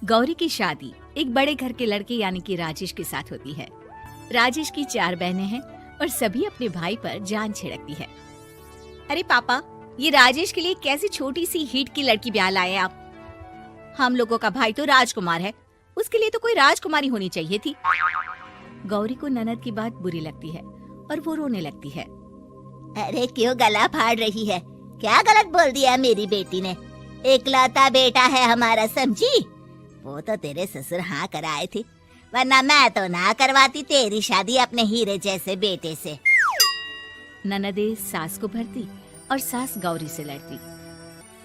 गौरी की शादी एक बड़े घर के लड़के यानी कि राजेश के साथ होती है। राजेश की 4 बहनें हैं और सभी अपने भाई पर जान छिड़कती है। अरे पापा, ये राजेश के लिए कैसी छोटी सी हिट की लड़की ब्याह लाए आप? हम लोगों का भाई तो राजकुमार है, उसके लिए तो कोई राजकुमारी होनी चाहिए थी। गौरी को ननद की बात बुरी लगती है और वो रोने लगती है। अरे क्यों गला फाड़ रही है? क्या गलत बोल दिया मेरी बेटी ने? इकलौता बेटा है हमारा, समझी? वो तो तेरे ससुर हाँ कराए थे, वरना मैं तो ना करवाती तेरी शादी अपने हीरे जैसे बेटे से। ननदे सास को भरती और सास गौरी से लड़ती।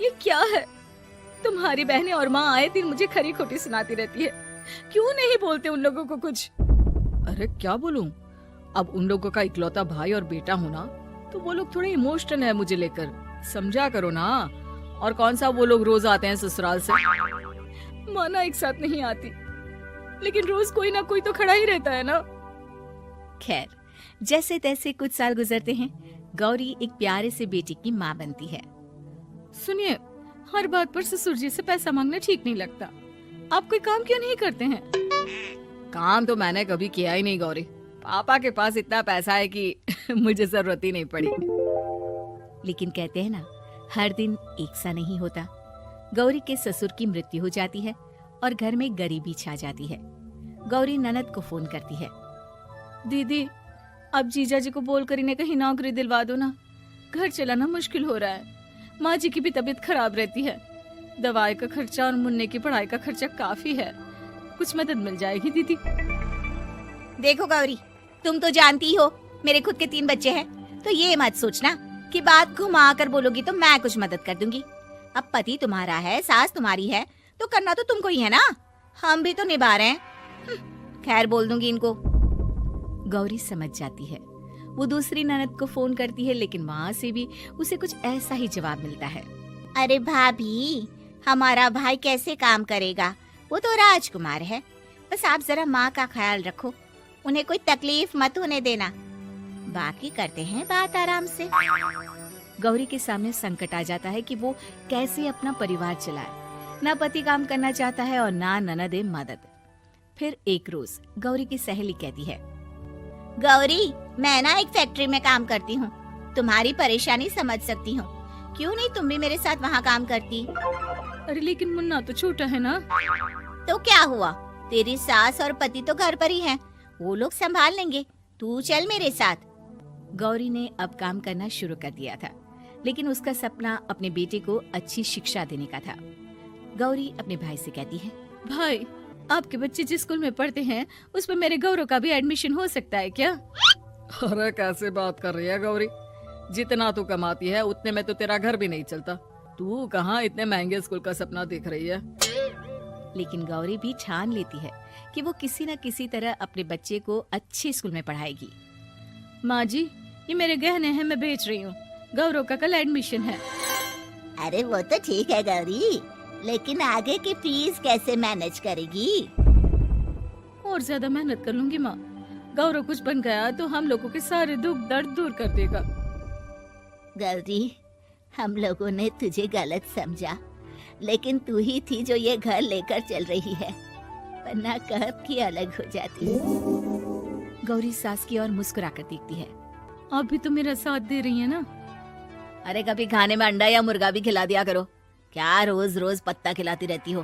ये क्या है? तुम्हारी बहनें और माँ आए दिन मुझे खरी खोटी सुनाती रहती है। क्यों नहीं बोलते उन लोगों को कुछ? अरे क्या बोलूं? अब उन लोगों का इकलौता भाई और बेटा होना तो वो लोग थोड़े इमोशनल है मुझे लेकर, समझा करो ना। और कौन सा वो लोग रोज आते हैं ससुराल से? माना एक साथ नहीं आती, लेकिन रोज कोई ना कोई तो खड़ा ही रहता है ना। खैर, जैसे तैसे कुछ साल गुजरते हैं। गौरी एक प्यारे से बेटी की माँ बनती है। सुनिए, हर बात पर ससुर जी से पैसा मांगना ठीक नहीं लगता। आप कोई काम क्यों नहीं करते हैं? काम तो मैंने कभी किया ही नहीं गौरी। पापा के पास इतना पैसा है कि मुझे जरूरत ही नहीं पड़ी। लेकिन कहते हैं ना, हर दिन एक सा नहीं होता। गौरी के ससुर की मृत्यु हो जाती है और घर में गरीबी छा जाती है। गौरी ननद को फोन करती है। दीदी, अब जीजा जी को बोलकर इन्हें कहीं नौकरी दिलवा दो ना। घर चलाना मुश्किल हो रहा है। माँ जी की भी तबीयत खराब रहती है। दवाई का खर्चा और मुन्ने की पढ़ाई का खर्चा काफी है। कुछ मदद मिल जाएगी दीदी। देखो गौरी, तुम तो जानती हो मेरे खुद के 3 बच्चे हैं, तो ये मत सोचना कि बात घुमा कर बोलोगी तो मैं कुछ मदद कर दूंगी। अब पति तुम्हारा है, सास तुम्हारी है, तो करना तो तुमको ही है ना। हम भी तो निभा रहे हैं। खैर, बोल दूंगी इनको। गौरी समझ जाती है। वो दूसरी ननद को फोन करती है, लेकिन वहाँ से भी उसे कुछ ऐसा ही जवाब मिलता है। अरे भाभी, हमारा भाई कैसे काम करेगा? वो तो राजकुमार है। बस आप जरा माँ का ख्याल रखो, उन्हें कोई तकलीफ मत होने देना। बाकी करते हैं बात आराम से। गौरी के सामने संकट आ जाता है कि वो कैसे अपना परिवार चलाए। ना पति काम करना चाहता है और ना ननदे मदद। फिर एक रोज गौरी की सहेली कहती है, गौरी, मैं ना एक फैक्ट्री में काम करती हूँ, तुम्हारी परेशानी समझ सकती हूँ। क्यों नहीं तुम भी मेरे साथ वहाँ काम करती? अरे लेकिन मुन्ना तो छोटा है ना। तो क्या हुआ? तेरी सास और पति तो घर पर ही हैं, वो लोग संभाल लेंगे। तू चल मेरे साथ। गौरी ने अब काम करना शुरू कर दिया था, लेकिन उसका सपना अपने बेटे को अच्छी शिक्षा देने का था। गौरी अपने भाई से कहती है, भाई, आपके बच्चे जिस स्कूल में पढ़ते हैं उस पर मेरे गौरव का भी एडमिशन हो सकता है क्या? अरे कैसे बात कर रही है गौरी? जितना तू कमाती है उतने में तो तेरा घर भी नहीं चलता। तू कहाँ इतने महंगे स्कूल का सपना देख रही है? लेकिन गौरी भी ठान लेती है कि वो किसी न किसी तरह अपने बच्चे को अच्छे स्कूल में पढ़ाएगी। माँ जी, ये मेरे गहने हैं, मैं बेच रही हूँ। गौरव का कल एडमिशन है। अरे वो तो ठीक है गौरी, लेकिन आगे की फीस कैसे मैनेज करेगी? और ज्यादा मेहनत कर लूंगी माँ। गौरव कुछ बन गया तो हम लोगों के सारे दुख दर्द दूर कर देगा। गौरी, हम लोगों ने तुझे गलत समझा, लेकिन तू ही थी जो ये घर लेकर चल रही है, वरना कब की अलग हो जाती। गौरी सास की ओर मुस्कुराकर देखती है। आप भी तो मेरा साथ दे रही है ना। अरे कभी खाने में अंडा या मुर्गा भी खिला दिया करो। क्या रोज रोज पत्ता खिलाती रहती हो?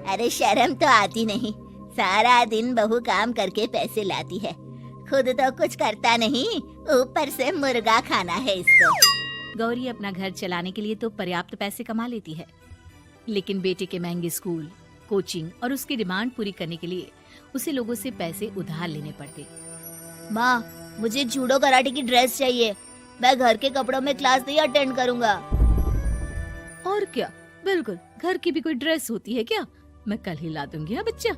अरे शर्म तो आती नहीं? सारा दिन बहू काम करके पैसे लाती है, खुद तो कुछ करता नहीं, ऊपर से मुर्गा खाना है इसको। गौरी अपना घर चलाने के लिए तो पर्याप्त पैसे कमा लेती है, लेकिन बेटे के महंगे स्कूल, कोचिंग और उसकी डिमांड पूरी करने के लिए उसे लोगों से पैसे उधार लेने पड़ते। माँ, मुझे जूडो कराटे की ड्रेस चाहिए, मैं घर के कपड़ों में क्लास नहीं अटेंड करूँगा। और क्या, बिल्कुल, घर की भी कोई ड्रेस होती है क्या? मैं कल ही ला दूंगी। बच्चा,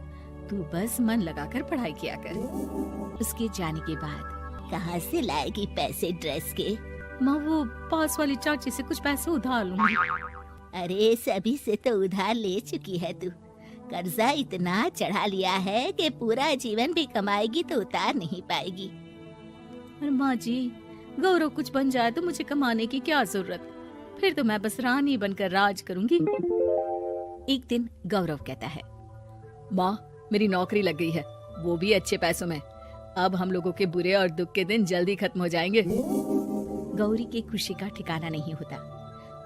तू बस मन लगाकर पढ़ाई किया कर। उसके जाने के बाद कहाँ से लाएगी पैसे ड्रेस के? माँ, वो पास वाली चाची से कुछ पैसे उधार लूंगी। अरे सभी से तो उधार ले चुकी है तू। कर्जा इतना चढ़ा लिया है कि पूरा जीवन भी कमाएगी तो उतार नहीं पाएगी। अरे माँ जी, गौरव कुछ बन जाए तो मुझे कमाने की क्या जरूरत? फिर तो मैं बस रानी बनकर राज करूंगी। एक दिन गौरव कहता है, माँ, मेरी नौकरी लग गई है, वो भी अच्छे पैसों में। अब हम लोगों के बुरे और दुख के दिन जल्दी खत्म हो जाएंगे। गौरी की खुशी का ठिकाना नहीं होता।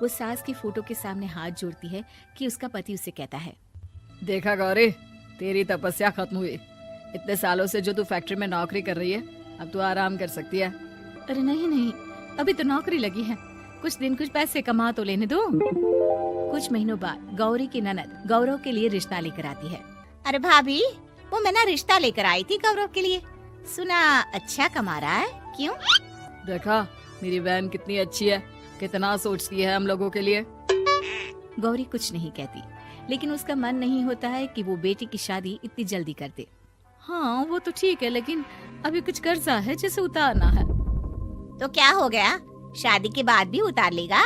वो सास की फोटो के सामने हाथ जोड़ती है कि उसका पति उसे कहता है, देखा गौरी, तेरी तपस्या खत्म हुई। इतने सालों से जो तू फैक्ट्री में नौकरी कर रही है, अब तू आराम कर सकती है। अरे नहीं नहीं, अभी तो नौकरी लगी है, कुछ दिन कुछ पैसे कमा तो लेने दो। कुछ महीनों बाद गौरी की ननद गौरव के लिए रिश्ता लेकर आती है। अरे भाभी, वो मैं ना रिश्ता लेकर आई थी गौरव के लिए, सुना अच्छा कमा रहा है, क्यों? देखा मेरी बहन कितनी अच्छी है, कितना सोचती है हम लोगों के लिए। गौरी कुछ नहीं कहती, लेकिन उसका मन नहीं होता है कि वो बेटी की शादी इतनी जल्दी कर दे। हाँ वो तो ठीक है, लेकिन अभी कुछ कर्जा है जिसे उतारना है। तो क्या हो गया, शादी के बाद भी उतार लेगा,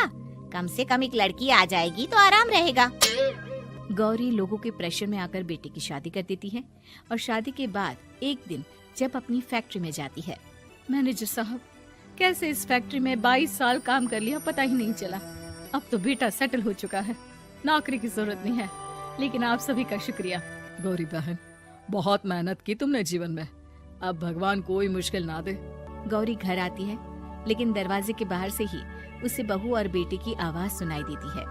कम से कम एक लड़की आ जाएगी तो आराम रहेगा। गौरी लोगों के प्रेशर में आकर बेटे की शादी कर देती है और शादी के बाद एक दिन जब अपनी फैक्ट्री में जाती है। मैनेजर साहब, कैसे इस फैक्ट्री में 22 साल काम कर लिया पता ही नहीं चला। अब तो बेटा सेटल हो चुका है, नौकरी की जरूरत नहीं है, लेकिन आप सभी का शुक्रिया। गौरी बहन, बहुत मेहनत की तुमने जीवन में, अब भगवान कोई मुश्किल ना दे। गौरी घर आती है, लेकिन दरवाजे के बाहर से ही उसे बहू और बेटे की आवाज सुनाई देती है।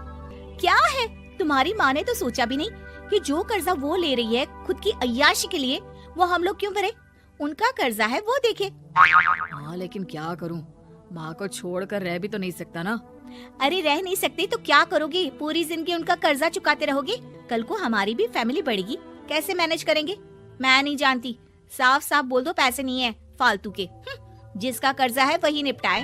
क्या है, तुम्हारी माँ ने तो सोचा भी नहीं कि जो कर्जा वो ले रही है खुद की अय्याशी के लिए, वो हम लोग क्यों भरे? उनका कर्जा है, वो देखे। हाँ लेकिन क्या करूं, माँ को छोड़कर रह भी तो नहीं सकता ना। अरे रह नहीं सकते तो क्या करोगे? पूरी जिंदगी उनका कर्जा चुकाते रहोगे? कल को हमारी भी फैमिली बढ़ेगी, कैसे मैनेज करेंगे? मैं नहीं जानती, साफ साफ बोल दो पैसे नहीं है फालतू के। जिसका कर्जा है वही निपटाए।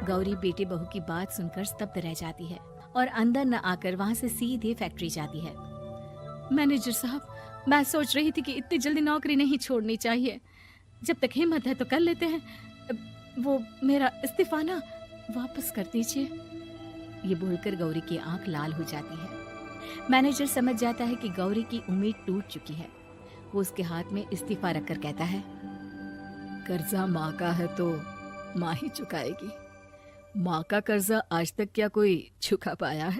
गौरी बेटे बहू की बात सुनकर स्तब्ध रह जाती है और अंदर न आकर वहाँ से सीधे फैक्ट्री जाती है। मैनेजर साहब, मैं सोच रही थी कि इतनी जल्दी नौकरी नहीं छोड़नी चाहिए, जब तक हिम्मत है तो कर लेते हैं। वो मेरा इस्तीफा ना वापस कर दीजिए। ये बोलकर गौरी की आंख लाल हो जाती है। मैनेजर समझ जाता है कि गौरी की उम्मीद टूट चुकी है। वो उसके हाथ में इस्तीफा रखकर कहता है, कर्जा माँ का है तो माँ ही चुकाएगी। माँ का कर्जा आज तक क्या कोई चुका पाया है?